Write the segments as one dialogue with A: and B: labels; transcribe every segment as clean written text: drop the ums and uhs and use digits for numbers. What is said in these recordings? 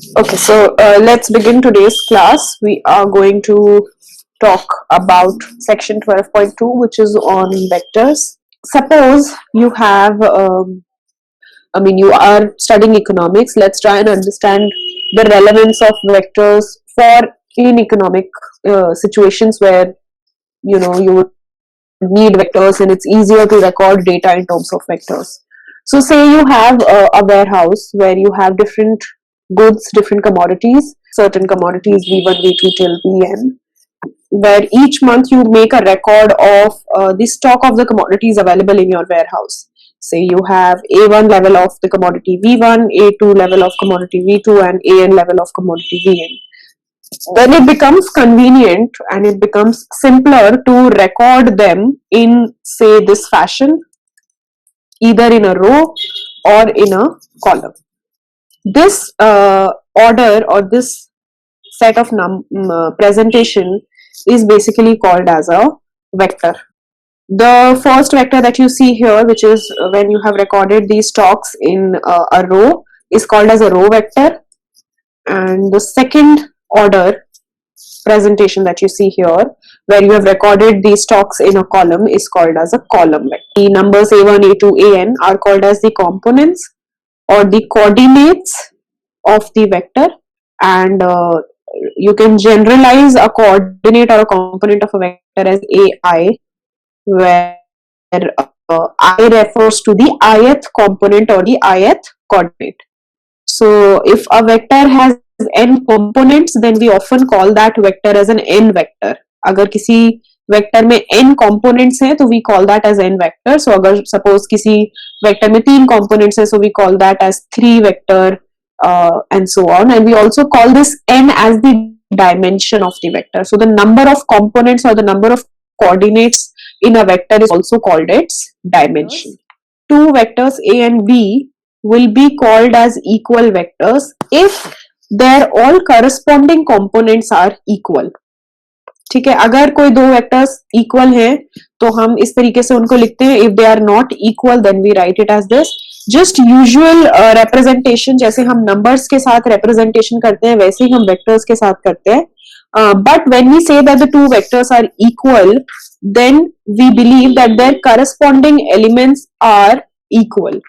A: Okay, so let's begin today's class. We are going to talk about section 12.2, which is on vectors. Suppose you have, you are studying economics. Let's try and understand the relevance of vectors for in economic situations where you would need vectors and it's easier to record data in terms of vectors. So say you have a warehouse where you have different goods, different commodities, certain commodities V1, V2 till Vn, where each month you make a record of the stock of the commodities available in your warehouse. Say you have A1 level of the commodity V1, A2 level of commodity V2 and AN level of commodity Vn. Then it becomes convenient and it becomes simpler to record them in, say, this fashion, either in a row or in a column. This order or this set of presentation is basically called as a vector. The first vector that you see here, which is when you have recorded these stocks in a row, is called as a row vector, and the second order presentation that you see here, where you have recorded these stocks in a column, is called as a column vector. The numbers A1, A2, AN are called as the components or the coordinates of the vector, and you can generalize a coordinate or a component of a vector as AI, where I refers to the ith component or the ith coordinate. So if a vector has n components, then we often call that vector as an n vector. अगर किसी vector में n components हैं तो we call that as n vector. So अगर suppose किसी vector में 3 components हैं, so we call that as 3 vector, and so on. And we also call this n as the dimension of the vector. So the number of components or the number of coordinates in a vector is also called its dimension. Two vectors A and B will be called as equal vectors if their all corresponding components are equal. ठीक है, अगर कोई दो vectors equal हैं तो हम इस तरीके से उनको लिखते हैं. If they are not equal then we write it as this. Just usual representation, जैसे हम नंबर्स के साथ रिप्रेजेंटेशन करते हैं वैसे ही हम वेक्टर्स के साथ करते हैं. But when we say that the two vectors are equal, then we believe that their corresponding elements are equal.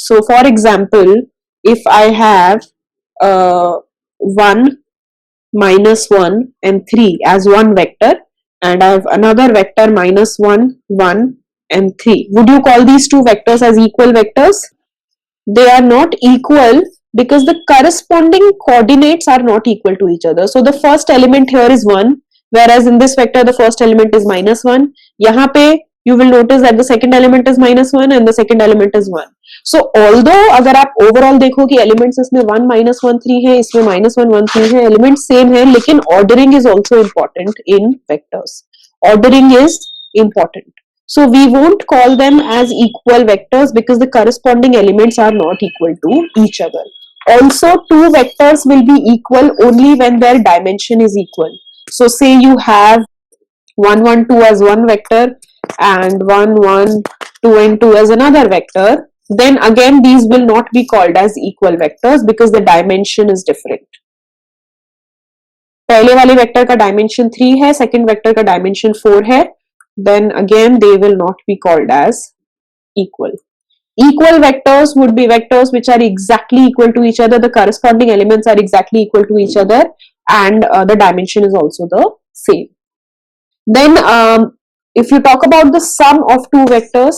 A: So for example, if I have 1, -1 and 3 as one vector, and I have another vector -1, 1 and 3, would you call these two vectors as equal vectors? They are not equal because the corresponding coordinates are not equal to each other. So the first element here is 1, whereas in this vector the first element is -1. यहाँ पे you will notice that the second element is -1 and the second element is 1. So although अगर आप overall देखो कि elements इसमें 1, -1, 3 है, इसमें -1, 1, 3 है, elements same है, लेकिन ordering is also important in vectors. Ordering is important. So we won't call them as equal vectors because the corresponding elements are not equal to each other. Also, two vectors will be equal only when their dimension is equal. So say you have 1, 1, 2 as one vector and 1, 1, 2 and 2 as another vector, then again these will not be called as equal vectors because the dimension is different. पहले वाले vector का dimension 3 है, second vector का dimension 4 है, then again they will not be called as equal. Equal vectors would be vectors which are exactly equal to each other, the corresponding elements are exactly equal to each other, and the dimension is also the same. Then if you talk about the sum of two vectors,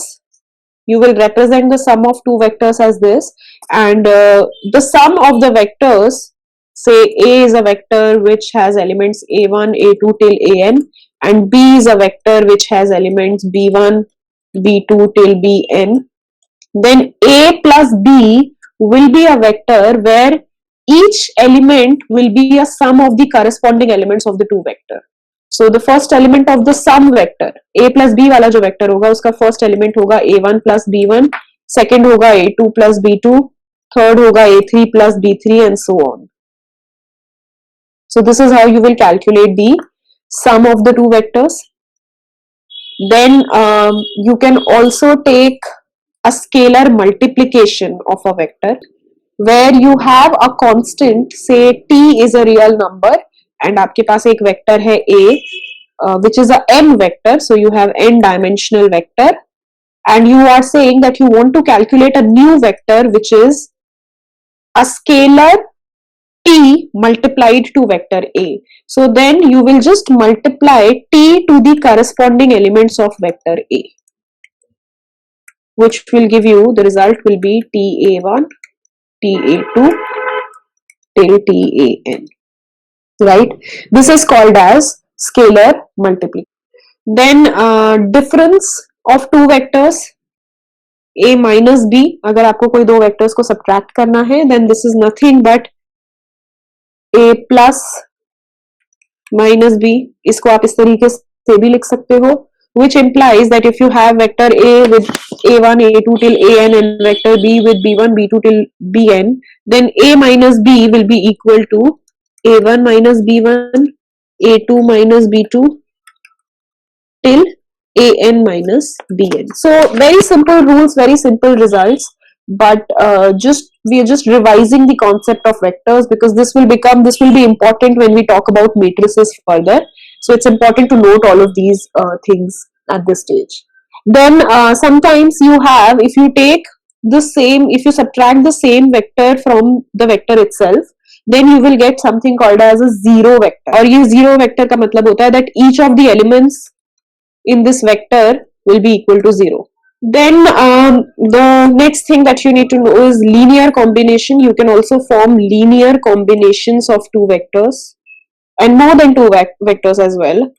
A: you will represent the sum of two vectors as this, and the sum of the vectors, say A is a vector which has elements A1, A2 till AN, and B is a vector which has elements B1, B2 till Bn, then A plus B will be a vector where each element will be a sum of the corresponding elements of the two vector. So the first element of the sum vector, A plus B वाला जो vector होगा उसका first element होगा A1 plus B1, second होगा A2 plus B2, third होगा A3 plus B3 and so on. So this is how you will calculate the sum of the two vectors. Then you can also take a scalar multiplication of a vector. where you have a constant, say t is a real number, and आपके पास एक vector है a, which is a n vector, so you have n dimensional vector, and you are saying that you want to calculate a new vector which is a scalar t multiplied to vector a. So then you will just multiply t to the corresponding elements of vector a, which will give you, the result will be ta1, ta2 till tan, right? This is called as scalar multiplication. Then difference of two vectors a minus b, अगर आपको कोई दो vectors को subtract करना है, then this is nothing but a plus minus b. इसको आप इस तरीके से भी लिख सकते हो, which implies that if you have vector a with a1 a2 till an and vector b with b1 b2 till bn, then a minus b will be equal to a1 minus b1 a2 minus b2 till an minus bn. So very simple rules, very simple results, but we are just revising the concept of vectors, because this will be important when we talk about matrices further. So it's important to note all of these things at this stage. Then sometimes you have, if you subtract the same vector from the vector itself, then you will get something called as a zero vector. और ये zero vector का मतलब होता है that each of the elements in this vector will be equal to 0. Then the next thing that you need to know is linear combination. You can also form linear combinations of two vectors and more than two vectors as well,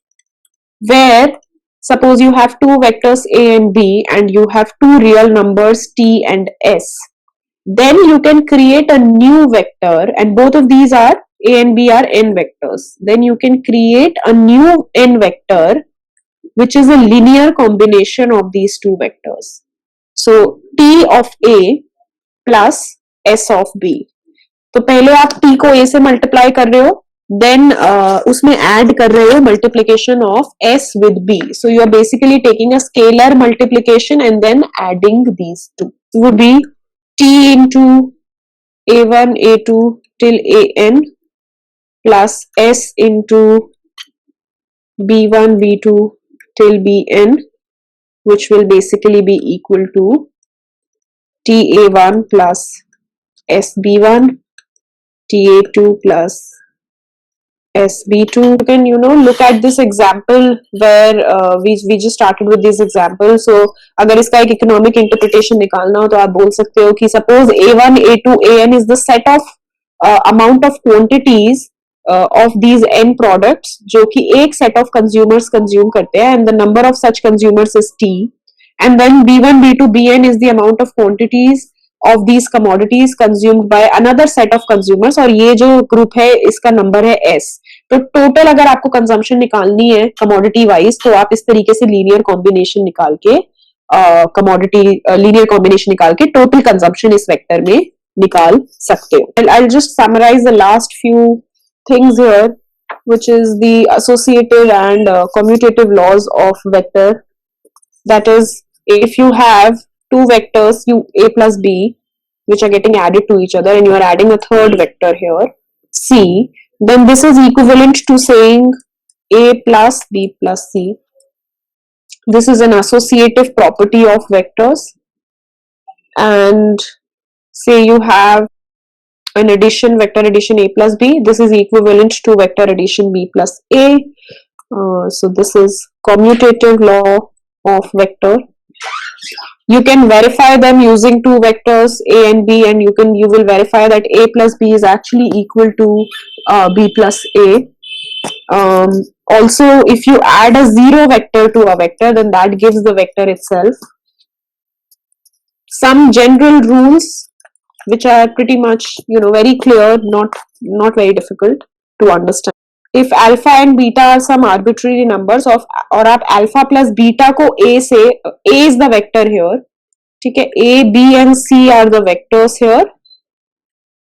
A: where suppose you have two vectors a and b and you have two real numbers t and s, then you can create a new vector, and both of these are a and b are n vectors. Then you can create a new n vector which is a linear combination of these two vectors. So t of a plus s of b. तो पहले आप t को a से multiply कर रहे हो, then उसमें add कर रहे हो multiplication of s with b. So you are basically taking a scalar multiplication and then adding these two. It would be t into a1 a2 till an plus s into b1 b2 till bn, which will basically be equal to ta1 plus sb1 ta2 plus sb2. You can look at this example where we just started with this example. So अगर इसका एक economic interpretation निकालना हो तो आप बोल सकते हो कि suppose a1 a2 an is the set of amount of quantities of these n products जो कि एक set of consumers consume करते हैं, and the number of such consumers is t, and then b1 b2 bn is the amount of quantities of these commodities consumed by another set of consumers, और ये जो group है इसका number है s. तो total अगर आपको consumption निकालनी है commodity wise, तो आप इस तरीके से linear combination निकाल के linear combination निकाल के total consumption इस vector में निकाल सकते हो. I'll just summarize the last few things here, which is the associative and commutative laws of vector. That is, if you have two vectors a plus b which are getting added to each other and you are adding a third vector here c, then this is equivalent to saying a plus b plus c. This is an associative property of vectors. And say you have an addition, vector addition a plus b, this is equivalent to vector addition b plus a. So this is commutative law of vector. You can verify them using two vectors a and b, and you will verify that a plus b is actually equal to b plus a. Also, if you add a zero vector to a vector, then that gives the vector itself. Some general rules which are pretty much very clear, not very difficult to understand. If alpha and beta are some arbitrary numbers of, और आप alpha plus beta को a से, a is the vector here, ठीक है, a b and c are the vectors here,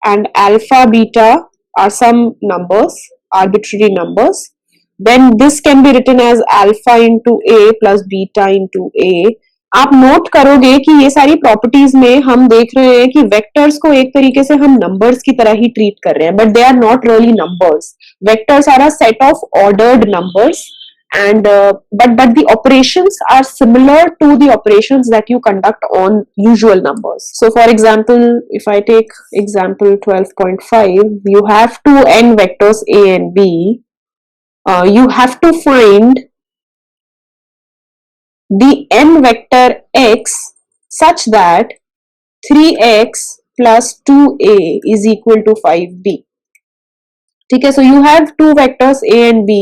A: and alpha beta are some numbers, arbitrary numbers, then this can be written as alpha into a plus beta into a, आप note करोगे कि ये सारी properties में हम देख रहे हैं कि वेक्टर्स को एक तरीके से हम नंबर्स की तरह ही ट्रीट कर रहे हैं, but they are not really numbers. Vectors are a set of ordered numbers, and but the operations are similar to the operations that you conduct on usual numbers. So for example, if I take example 12.5, you have two n vectors a and b. You have to find the n vector x such that 3x plus 2a is equal to 5b. ठीक है, so you have two vectors a and b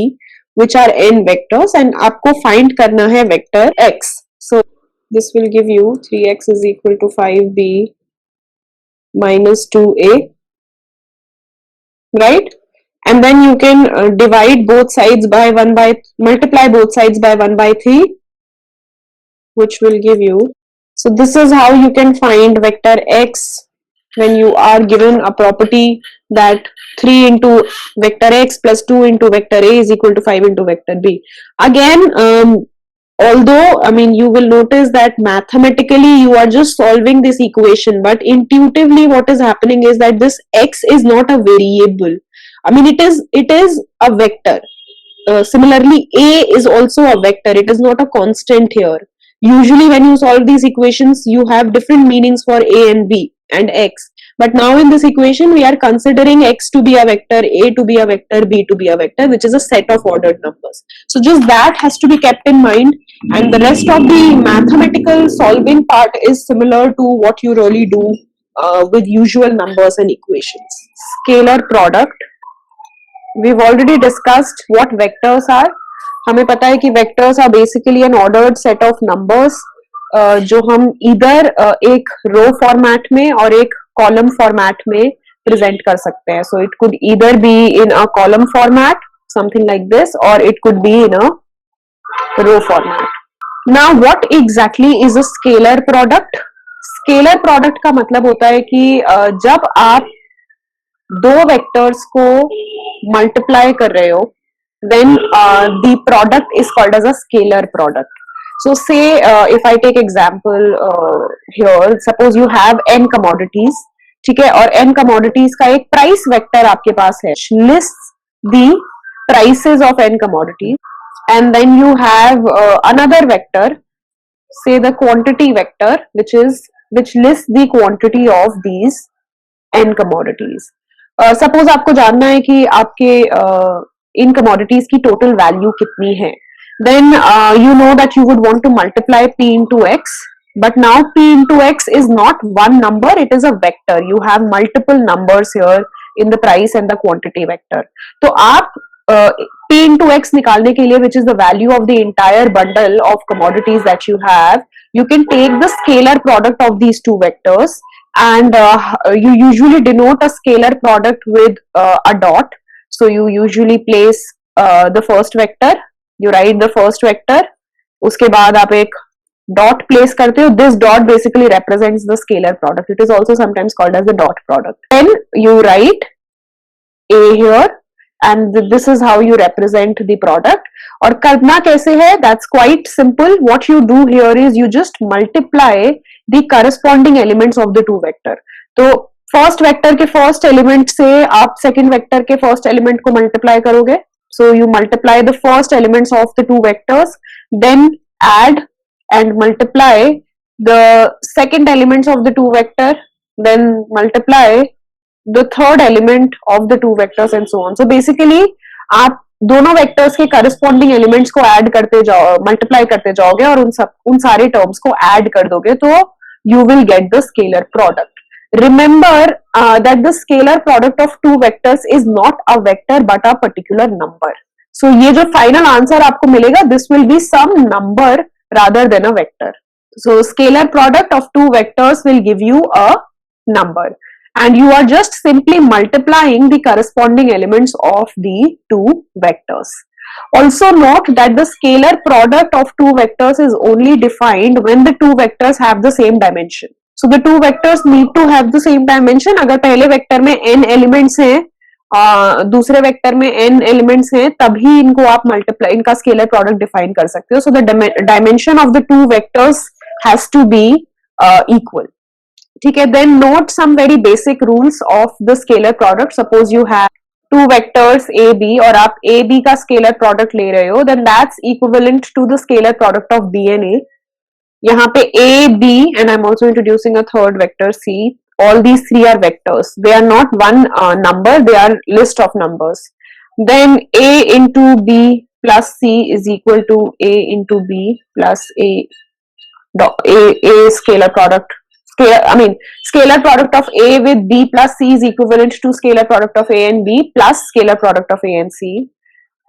A: which are n vectors and आपको find करना है vector x. So this will give you 3x is equal to 5b minus 2a, right? And then you can divide both sides by multiply both sides by 1 by 3, which will give you. So this is how you can find vector x when you are given a property that 3 into vector x plus 2 into vector a is equal to 5 into vector b. Again, although I mean you will notice that mathematically you are just solving this equation, but intuitively what is happening is that this x is not a variable. I mean it is a vector. Similarly, a is also a vector. It is not a constant here. Usually when you solve these equations, you have different meanings for a and b and x. But now in this equation, we are considering x to be a vector, a to be a vector, b to be a vector, which is a set of ordered numbers. So just that has to be kept in mind, and the rest of the mathematical solving part is similar to what you really do with usual numbers and equations. Scalar product. We've already discussed what vectors are. हमें पता है कि vectors are basically an ordered set of numbers जो हम either एक row format में और एक column format में present कर सकते हैं. So it could either be in a column format, something like this, or it could be in a row format. Now what exactly is a scalar product? Scalar product का मतलब होता है कि जब आप दो वेक्टर्स को मल्टीप्लाई कर रहे हो, then the product is called as a scalar product. So say if I take example here, suppose you have n commodities, ठीक है, और n commodities का एक प्राइस वेक्टर आपके पास है, lists the prices of n commodities, and then you have another vector, say the quantity vector, which lists the quantity of these n commodities. Suppose आपको जानना है कि आपके इन कमोडिटीज की टोटल वैल्यू कितनी है, then you know that you would want to multiply p into x, but now p into x is not one number, it is a vector. You have multiple numbers here in the price and the quantity vector. तो आप p into x निकालने के लिए, which is the value of the entire bundle of commodities that you have, you can take the scalar product of these two vectors, and you usually denote a scalar product with a dot. So you usually place the first vector, you write the first vector, उसके बाद आप एक dot place करते हो. This dot basically represents the scalar product. It is also sometimes called as the dot product. Then you write a here, and this is how you represent the product. और करना कैसे है? That's quite simple. What you do here is you just multiply the corresponding elements of the two vector. तो first vector के first element से आप second vector के first element को मल्टीप्लाई करोगे. So you multiply the first elements of the two vectors, then add and multiply the second elements of the two vector, then multiply the third element of the two vectors and so on. So basically आप दोनों vectors के corresponding elements को add करते जाओ, multiply करते जाओगे और उन सारे टर्म्स को ऐड कर दोगे, तो you will get the scalar product. Remember that the scalar product of two vectors is not a vector but a particular number. So ये जो final answer आपको मिलेगा, this will be some number rather than a vector. So scalar product of two vectors will give you a number, and you are just simply multiplying the corresponding elements of the two vectors. Also note that the scalar product of two vectors is only defined when the two vectors have the same dimension. So the two vectors need to have the same dimension. अगर पहले vector में n elements हैं, दूसरे vector में n elements हैं, तभी इनको आप मल्टीप्लाई, इनका स्केलर प्रोडक्ट डिफाइन कर सकते हो. So the dimension of the two vectors has to be equal. ठीक है, then note some very basic rules of the scalar product. Suppose you have two vectors a b और आप a b का scalar product ले रहे हो, then that's equivalent to the scalar product of b and a. यहाँ पे a b and I'm also introducing a third vector c. All these three are vectors. They are not one number, they are list of numbers. Then a into b plus c is equal to a into b plus a scalar product. Scalar product of a with b plus c is equivalent to scalar product of a and b plus scalar product of a and c.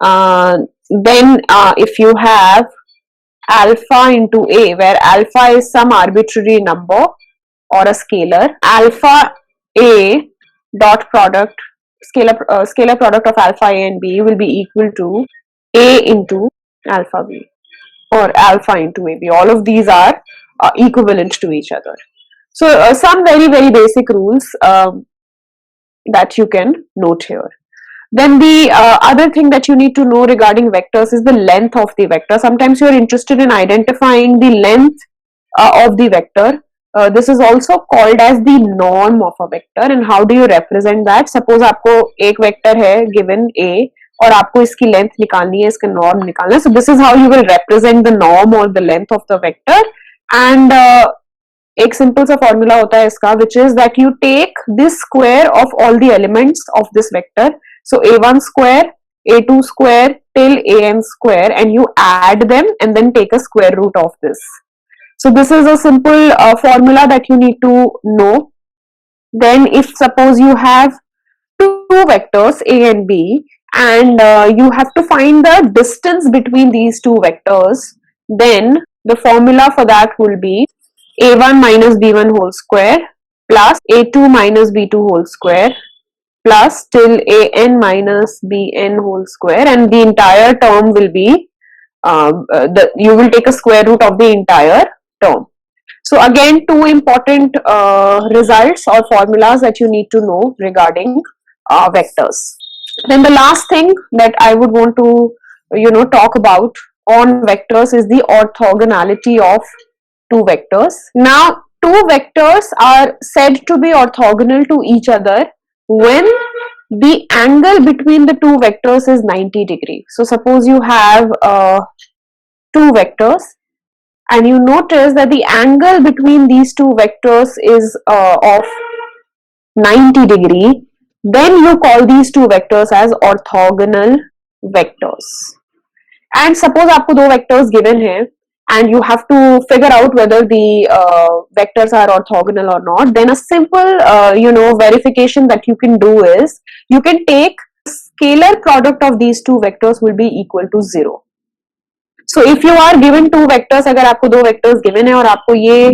A: Then if you have alpha into a, where alpha is some arbitrary number or a scalar, alpha a dot product, scalar product of alpha a and b will be equal to a into alpha b or alpha into ab. All of these are equivalent to each other. So some very basic rules that you can note here. Then the other thing that you need to know regarding vectors is the length of the vector. Sometimes you are interested in identifying the length of the vector. This is also called as the norm of a vector. And how do you represent that? Suppose आपको एक vector है given a और आपको इसकी length निकालनी है, इसका norm निकालना है. So this is how you will represent the norm or the length of the vector. And एक सिंपल सा फॉर्मूला होता है इसका, which is that you take this square of all the elements of this vector. So a1 square, a2 square till an square, and you add them and then take a square root of this. So this is a simple formula that you need to know. Then if suppose you have two vectors a and b, and you have to find the distance between these two vectors, then the formula for that will be a1 minus b1 whole square plus a2 minus b2 whole square plus till an minus bn whole square, and the entire term will be you will take a square root of the entire term. So again, two important results or formulas that you need to know regarding vectors. Then the last thing that I would want to talk about on vectors is the orthogonality of two vectors. Now, two vectors are said to be orthogonal to each other when the angle between the two vectors is 90 degrees. So suppose you have two vectors and you notice that the angle between these two vectors is of 90 degrees, then you call these two vectors as orthogonal vectors. And suppose आपको दो vectors given है and you have to figure out whether the vectors are orthogonal or not, then a simple verification that you can do is you can take scalar product of these two vectors will be equal to 0. So if you are given two vectors, अगर आपको दो vectors given है और आपको ये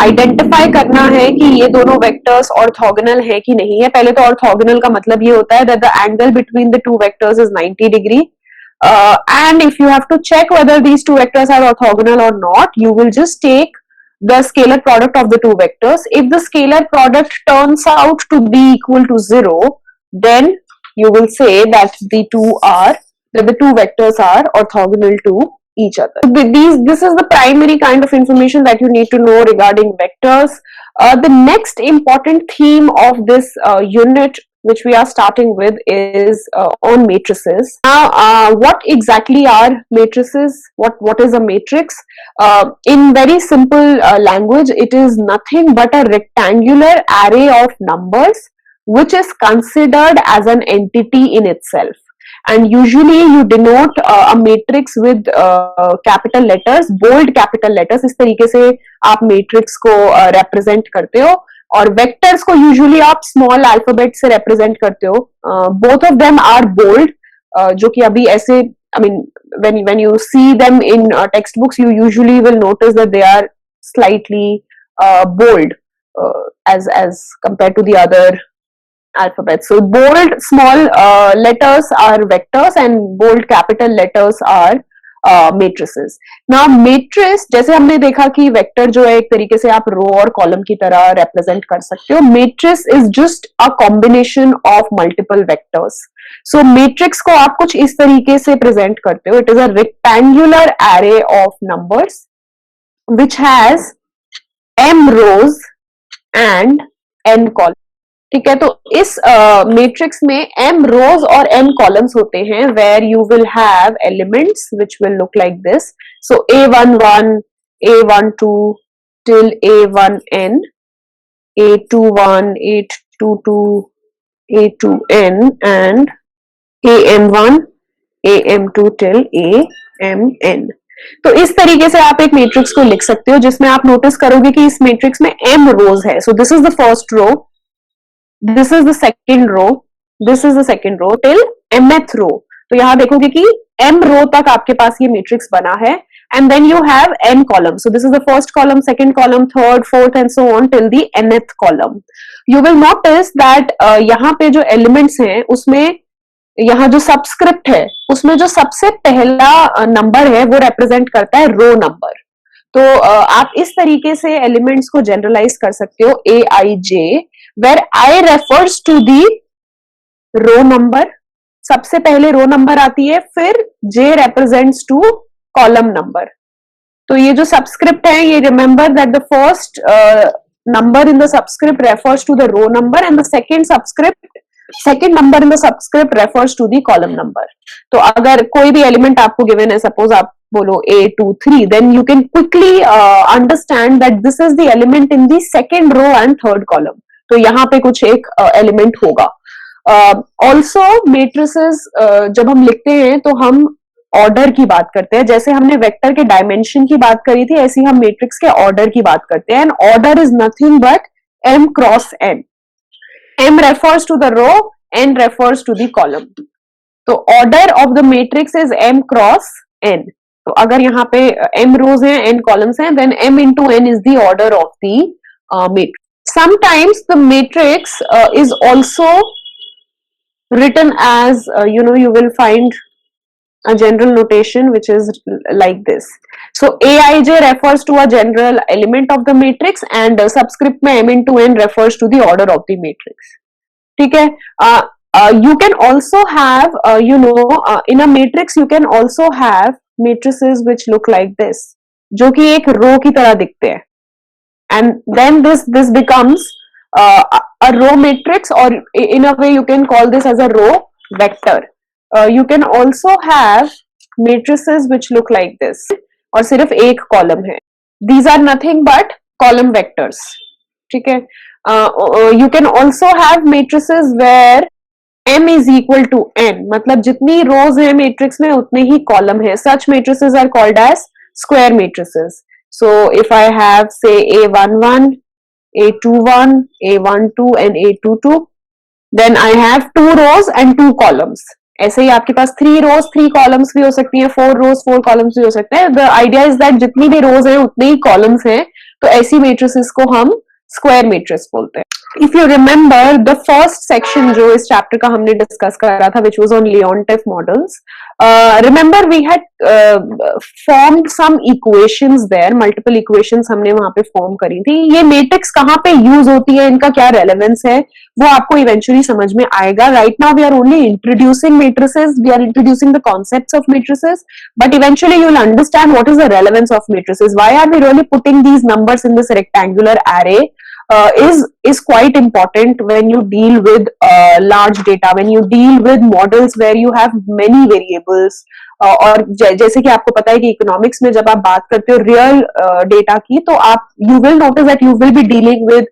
A: identify करना है कि ये दोनों vectors orthogonal है कि नहीं है. पहले तो orthogonal का मतलब ये होता है that the angle between the two vectors is 90 degree. And if you have to check whether these two vectors are orthogonal or not, you will just take the scalar product of the two vectors. If the scalar product turns out to be equal to 0, then you will say that the two vectors are orthogonal to each other. This is the primary kind of information that you need to know regarding vectors. The next important theme of this unit which we are starting with is on matrices. Now, what exactly are matrices? What is a matrix? In very simple language, it is nothing but a rectangular array of numbers which is considered as an entity in itself. And usually you denote a matrix with capital letters, bold capital letters. इस तरीके से आप matrix को represent करते हो. और vectors को usually आप small alphabet से represent करते हो. Both of them are bold, जो कि अभी ऐसे, I mean, when you see them in textbooks, you usually will notice that they are slightly bold as compared to the other alphabets. So bold small letters are vectors and bold capital letters are matrices. Now matrix, जैसे हमने देखा कि vector जो है एक तरीके से आप row और column की तरह represent कर सकते हो. Matrix is just a combination of multiple vectors. So matrix को आप कुछ इस तरीके से present करते हो. It is a rectangular array of numbers which has m rows and n columns. ठीक है, तो इस मैट्रिक्स में m rows और n columns होते हैं, where you will have elements which will look like this. So a11, a12 till a1n, a21, a22, a2n and am1, am2 till amn. तो इस तरीके से आप एक मैट्रिक्स को लिख सकते हो जिसमें आप नोटिस करोगे कि इस मैट्रिक्स में m रोज है. So this is the first row, this is the second row, this is the second row till mth row. तो यहां देखोगे कि m रो तक आपके पास ये मैट्रिक्स बना है, and then you have n columns. So this is the first column, second column, third, fourth and so on till the nth column. You will notice that यहाँ पे जो elements हैं उसमें यहाँ जो सबस्क्रिप्ट है उसमें जो सबसे पहला नंबर है वो रिप्रेजेंट करता है रो नंबर. तो आप इस तरीके से एलिमेंट्स को जनरलाइज कर सकते हो A I J, where I refers to the row number. सबसे पहले रो नंबर आती है, फिर J represents to column number. तो ये जो सबस्क्रिप्ट है, ये remember that the first number in the subscript refers to the row number and the second number in the subscript refers to the column number. तो अगर कोई भी element आपको गिवन है, सपोज आप बोलो A23, then you can quickly understand that this is the element in the second row and third column. तो यहाँ पे कुछ एक एलिमेंट होगा. Also matrices जब हम लिखते हैं तो हम ऑर्डर की बात करते हैं. जैसे हमने वेक्टर के डायमेंशन की बात करी थी, ऐसी हम मैट्रिक्स के ऑर्डर की बात करते हैं. And order is nothing but m cross n. m refers to the row, n refers to the column. तो order of the matrix is m cross n. तो अगर यहाँ पे m रोज हैं, n कॉलम्स हैं, then m into n is the order of the matrix. Sometimes the matrix is also written as you will find a general notation which is like this. So aij refers to a general element of the matrix and subscript में m into n refers to the order of the matrix. ठीक है. You can also have in a matrix you can also have matrices which look like this, जो कि एक रो की तरह दिखते हैं. And then this becomes a row matrix, or in a way you can call this as a row vector. You can also have matrices which look like this, और सिर्फ एक कॉलम है. These are nothing but column vectors. ठीक है. You can also have matrices where m is equal to n, मतलब जितनी रोज है matrix में उतने ही कॉलम है. Such matrices are called as square matrices. So if I have say a11, a21, a12 and a22, then I have 2 rows and 2 columns. ऐसे ही आपके पास 3 rows 3 columns भी हो सकती हैं, 4 rows 4 columns भी हो सकते हैं. The idea is that जितनी भी rows हैं उतने ही columns हैं. तो ऐसी matrices को हम square matrix बोलते हैं. If you remember the first section जो इस chapter का हमने discuss करा था, which was on Leontief models, remember we had formed some equations there, multiple equations हमने वहां पे form करी थी. ये matrix कहाँ पे use होती है, इनका क्या relevance है, वो आपको eventually समझ में आएगा. Right now we are only introducing matrices, we are introducing the concepts of matrices, but eventually you will understand what is the relevance of matrices. Why are we really putting these numbers in this rectangular array? Is quite important when you deal with large data, when you deal with models where you have many variables. और जैसे कि आपको पता है कि economics में जब आप बात करते हो रियल डेटा की, तो आप you will notice that you will be dealing with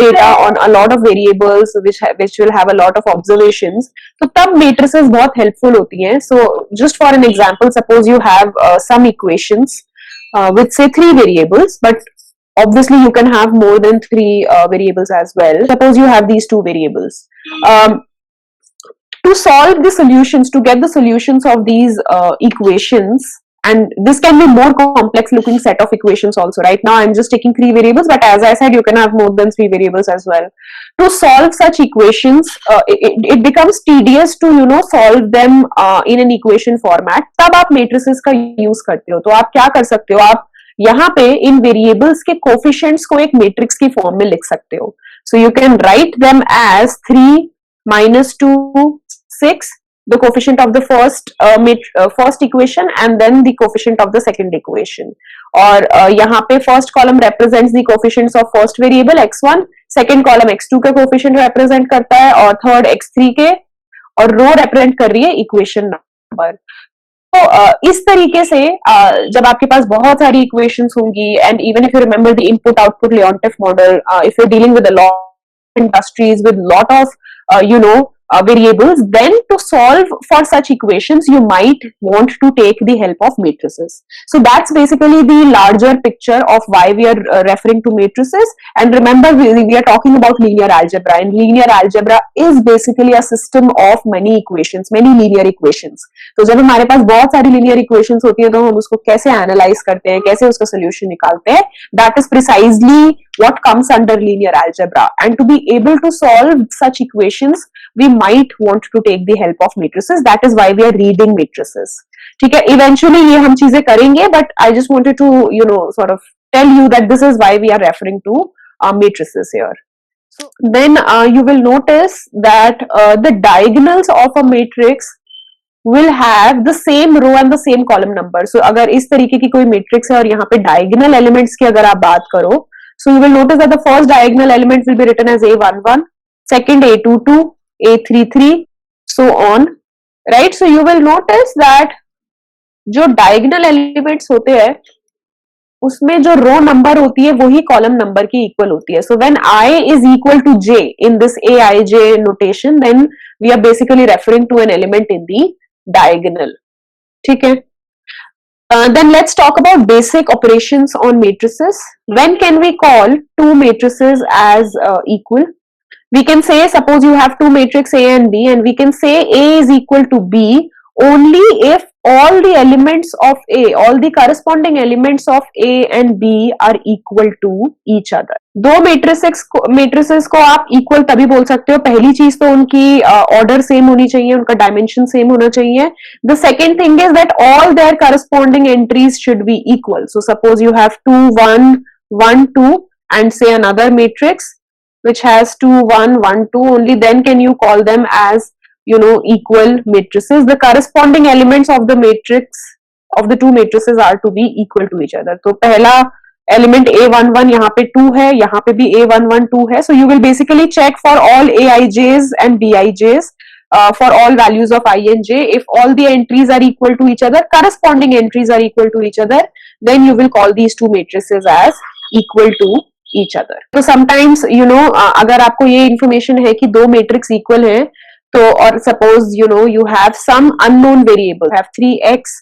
A: data on a lot of variables which will have a lot of observations. तो तब matrices बहुत helpful होती हैं. So just for an example, suppose you have some equations with say 3 variables, but obviously you can have more than 3 variables as well. Suppose you have these 2 variables. To solve the solutions, to get the solutions of these equations, and this can be more complex looking set of equations also. Right now I'm just taking 3 variables, but as I said, you can have more than 3 variables as well. To solve such equations, it becomes tedious to solve them in an equation format. तब आप matrices का use करते हो. तो आप क्या कर सकते हो, आप यहाँ पे इन वेरिएबल्स के कोफिशिएंट्स को एक मैट्रिक्स की फॉर्म में लिख सकते हो. So you can write them as 3 -2 6 the coefficient of the first equation and then the coefficient of the second equation. और यहाँ पे first column represents the coefficients of first variable x1, second column x2 का coefficient represent करता है और third x3 के, और रो represent कर रही है equation number. तो इस तरीके से जब आपके पास बहुत सारी इक्वेशंस होंगी, and even if you remember the input output Leontief model, if you are dealing with a lot of industries with lot of variables, then to solve for such equations you might want to take the help of matrices. So that's basically the larger picture of why we are referring to matrices. And remember, we are talking about linear algebra, and linear algebra is basically a system of many equations, many linear equations. तो जब हमारे पास बहुत सारी linear equations होती है तो हम उसको कैसे analyze करते हैं, कैसे उसका solution निकालते हैं, that is precisely what comes under linear algebra. And to be able to solve such equations, we might want to take the help of matrices. That is why we are reading matrices. ठीक है, eventually ये हम चीजें करेंगे, but I just wanted to sort of tell you that this is why we are referring to matrices here. So then you will notice that the diagonals of a matrix will have the same row and the same column number. So अगर इस तरीके की कोई matrix है और यहाँ पे diagonal elements की अगर आप बात करो, so you will notice that the first diagonal element will be written as A11, second A22, A33, so on, right? So you will notice that जो diagonal elements होते हैं उसमें जो रो नंबर होती है वही कॉलम नंबर की इक्वल होती है. So when I is equal to j in this aij notation, then we are basically referring to an element in the diagonal. ठीक है. Then let's talk about basic operations on matrices. When can we call two matrices as equal? We can say, suppose you have two matrix A and B, and we can say A is equal to B only if all the elements of A, all the corresponding elements of A and B are equal to each other. दो matrices को आप equal तभी बोल सकते हो, पहली चीज तो उनकी order same होनी चाहिए, उनका dimension same होना चाहिए. The second thing is that all their corresponding entries should be equal. So suppose you have 2 1 1 2 and say another matrix which has 2 1 1 2, only then can you call them as equal matrices. The corresponding elements of the matrix of the two matrices are to be equal to each other. तो पहला element A11 यहाँ पे 2 है, यहाँ पे भी A11 2 है. So you will basically check for all Aij's and Bij's for all values of I and J. If all the entries are equal to each other, corresponding entries are equal to each other, then you will call these two matrices as equal to each other. So sometimes अगर आपको ये information है कि दो matrix equal हैं, तो और suppose you have some unknown variable, have 3x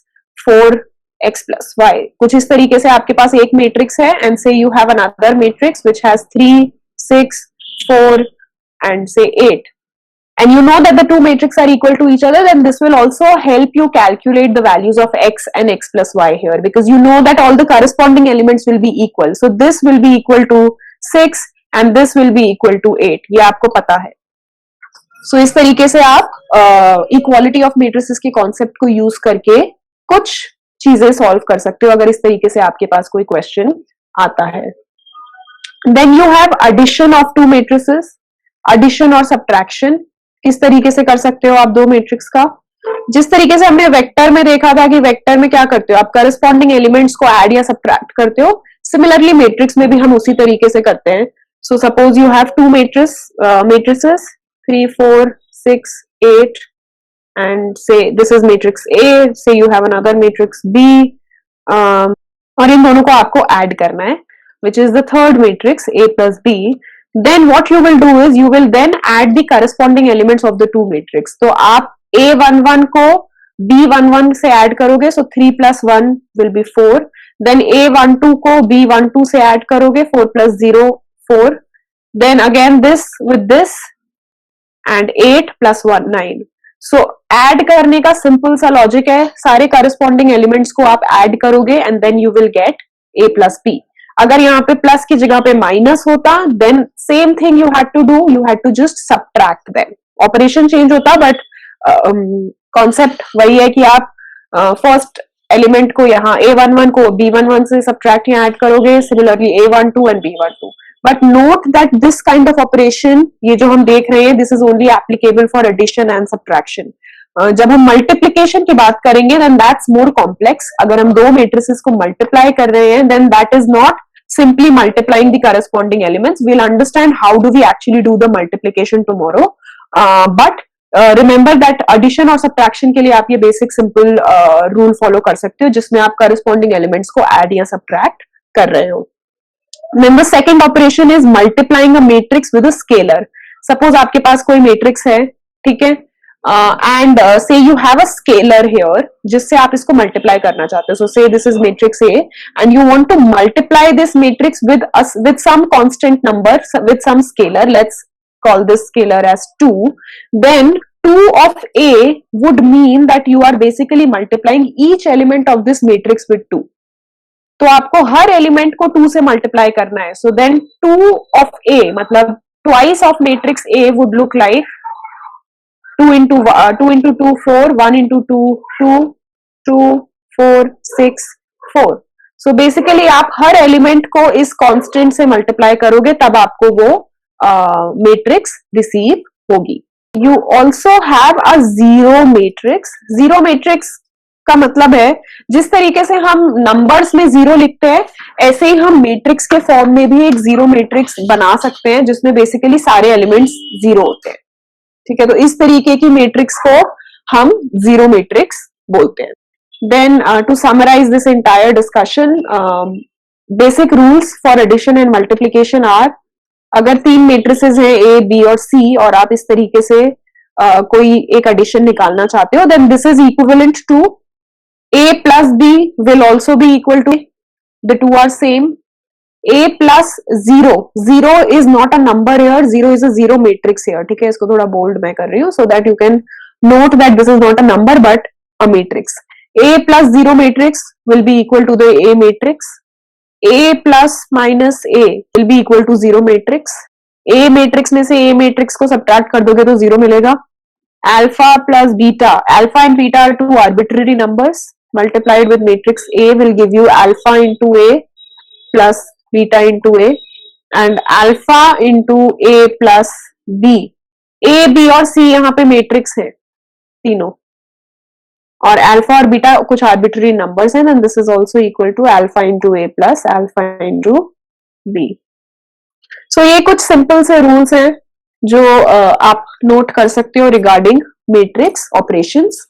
A: 4x plus y, कुछ इस तरीके से आपके पास एक matrix है, and say you have another matrix which has 3 6 4 and say 8, and you know that the two matrices are equal to each other, then this will also help you calculate the values of x and x plus y here, because you know that all the corresponding elements will be equal. So this will be equal to 6 and this will be equal to 8. ये आपको पता है. So इस तरीके से आप equality of matrices के concept को use करके कुछ चीजें solve कर सकते हो अगर इस तरीके से आपके पास कोई question आता है. Then you have addition of two matrices, addition और subtraction. किस तरीके से कर सकते हो आप दो मैट्रिक्स का? जिस तरीके से हमने वेक्टर में देखा था कि वेक्टर में क्या करते हो आप, करस्पॉन्डिंग एलिमेंट्स को ऐड या सब्ट्रैक्ट करते हो. सिमिलरली मैट्रिक्स में भी हम उसी तरीके से करते हैं. So suppose you have two matrices 3 4 6 8 and say this is matrix A, say you have another matrix B, और इन दोनों को आपको ऐड करना है, which is the third matrix A plus B. Then what you will do is you will then add the corresponding elements of the two matrix. तो आप A11 को B11 से ऐड करोगे, so 3 plus 1 will be 4. Then A12 को B12 से add करोगे, 4 plus 0 4. Then again this with this and 8 plus 1 9. So add करने का सिंपल सा लॉजिक है, सारे corresponding elements को आप ऐड करोगे and then you will get A plus B. अगर यहाँ पे प्लस की जगह पे माइनस होता, then same thing you had to do, you had to just subtract them. Operation change होता बट कॉन्सेप्ट वही है कि आप फर्स्ट एलिमेंट को यहाँ A11 को B11 से सब्ट्रैक्ट यहाँ ऐड करोगे, similarly A12 and B12. But note that this kind of operation, ये जो हम देख रहे हैं, this is only applicable for addition and subtraction. जब हम मल्टीप्लीकेशन की बात करेंगे देन दैट्स मोर कॉम्प्लेक्स. अगर हम दो मेट्रिसेस को मल्टीप्लाई कर रहे हैं then that is not simply multiplying the corresponding elements. We'll understand how do we actually do the multiplication tomorrow. But remember that addition और subtraction के लिए आप ये basic simple rule follow कर सकते हो जिसमें आप corresponding elements को add या subtract कर रहे हो. Then the second operation is multiplying a matrix with a scalar. Suppose आपके पास कोई matrix है, ठीक है, and say you have a scalar here जिससे आप इसको multiply करना चाहते हो. So say this is matrix A and you want to multiply this matrix with some constant number, with some scalar. Let's call this scalar as 2. Then 2 of A would mean that you are basically multiplying each element of this matrix with 2. तो आपको हर element को 2 से multiply करना है. So then 2 of ए मतलब twice of matrix A would look like 2 into 2 4, 1 into 2 2, 2 4 6 4. So basically आप हर element को इस कांस्टेंट से मल्टीप्लाई करोगे तब आपको वो मैट्रिक्स रिसीव होगी. You also have a zero matrix. Zero matrix का मतलब है जिस तरीके से हम नंबर्स में जीरो लिखते हैं ऐसे ही हम मैट्रिक्स के फॉर्म में भी एक जीरो मैट्रिक्स बना सकते हैं जिसमें बेसिकली सारे एलिमेंट्स जीरो होते हैं. ठीक है, तो इस तरीके की मैट्रिक्स को हम जीरो मैट्रिक्स बोलते हैं. Then to summarize this entire discussion, basic rules for addition and multiplication are, अगर तीन मैट्रिसेस हैं ए बी और सी और आप इस तरीके से कोई एक एडिशन निकालना चाहते हो then this is equivalent to A plus B will also be equal to, the two are same. A plus 0, 0 is not a number here, 0 is a zero matrix here. ठीक है, इसको थोड़ा bold मैं कर रही हूँ so that you can note that this is not a number but a matrix. A plus 0 matrix will be equal to the A matrix. A plus minus A will be equal to 0 matrix. A matrix में से A matrix को subtract कर दोगे तो 0 मिलेगा. Alpha plus beta, alpha and beta are two arbitrary numbers. Multiplied with matrix A will give you alpha into A plus beta into A and alpha into A plus B. A, B और C यहाँ पे matrix है तीनों और alpha और beta कुछ arbitrary numbers हैं and this is also equal to alpha into A plus alpha into B. So ये कुछ simple से rules हैं जो आप note कर सकते हो regarding matrix operations.